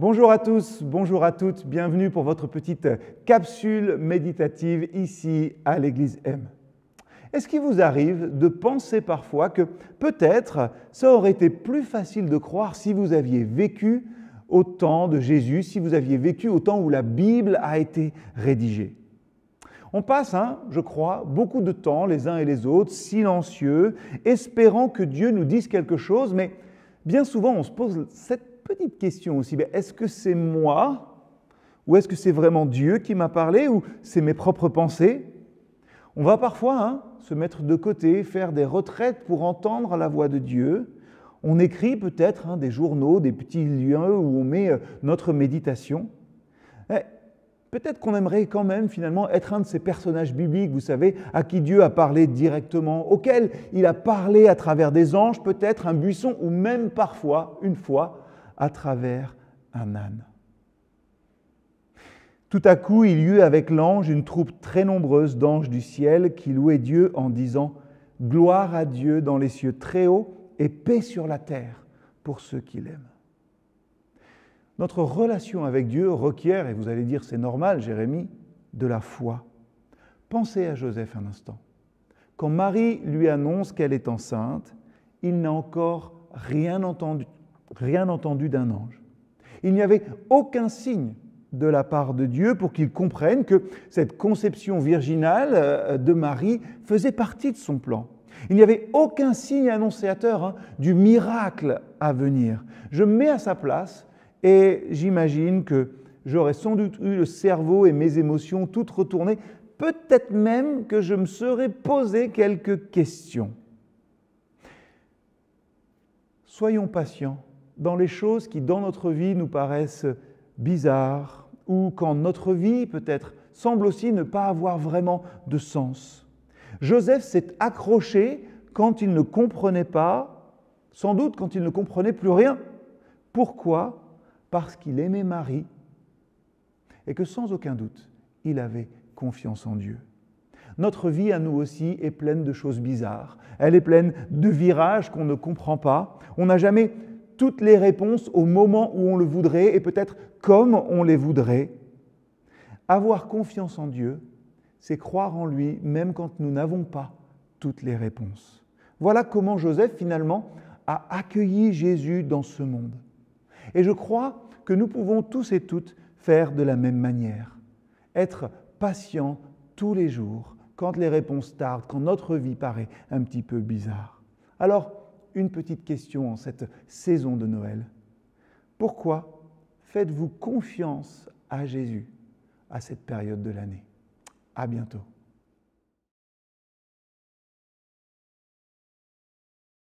Bonjour à tous, bonjour à toutes, bienvenue pour votre petite capsule méditative ici à l'Église M. Est-ce qu'il vous arrive de penser parfois que peut-être ça aurait été plus facile de croire si vous aviez vécu au temps de Jésus, si vous aviez vécu au temps où la Bible a été rédigée? On passe, je crois, beaucoup de temps les uns et les autres, silencieux, espérant que Dieu nous dise quelque chose, mais bien souvent on se pose cette petite question aussi, est-ce que c'est moi ou est-ce que c'est vraiment Dieu qui m'a parlé ou c'est mes propres pensées? On va parfois se mettre de côté, faire des retraites pour entendre la voix de Dieu. On écrit peut-être des journaux, des petits liens où on met notre méditation. Peut-être qu'on aimerait quand même finalement être un de ces personnages bibliques, vous savez, à qui Dieu a parlé directement, auquel il a parlé à travers des anges, peut-être un buisson ou même parfois, une fois, à travers un âne. Tout à coup, il y eut avec l'ange une troupe très nombreuse d'anges du ciel qui louaient Dieu en disant « Gloire à Dieu dans les cieux très hauts et paix sur la terre pour ceux qui l'aiment ». Notre relation avec Dieu requiert, et vous allez dire c'est normal Jérémie, de la foi. Pensez à Joseph un instant. Quand Marie lui annonce qu'elle est enceinte, il n'a encore rien entendu d'un ange. Il n'y avait aucun signe de la part de Dieu pour qu'il comprenne que cette conception virginale de Marie faisait partie de son plan. Il n'y avait aucun signe annonciateur du miracle à venir. Je me mets à sa place et j'imagine que j'aurais sans doute eu le cerveau et mes émotions toutes retournées. Peut-être même que je me serais posé quelques questions. Soyons patients dans les choses qui, dans notre vie, nous paraissent bizarres ou quand notre vie, peut-être, semble aussi ne pas avoir vraiment de sens. Joseph s'est accroché quand il ne comprenait pas, sans doute quand il ne comprenait plus rien. Pourquoi ? Parce qu'il aimait Marie et que sans aucun doute, il avait confiance en Dieu. Notre vie à nous aussi est pleine de choses bizarres. Elle est pleine de virages qu'on ne comprend pas. On n'a jamais toutes les réponses au moment où on le voudrait et peut-être comme on les voudrait. Avoir confiance en Dieu, c'est croire en lui même quand nous n'avons pas toutes les réponses. Voilà comment Joseph finalement a accueilli Jésus dans ce monde. Et je crois que nous pouvons tous et toutes faire de la même manière. Être patients tous les jours, quand les réponses tardent, quand notre vie paraît un petit peu bizarre. Alors, une petite question en cette saison de Noël. Pourquoi faites-vous confiance à Jésus à cette période de l'année ? À bientôt.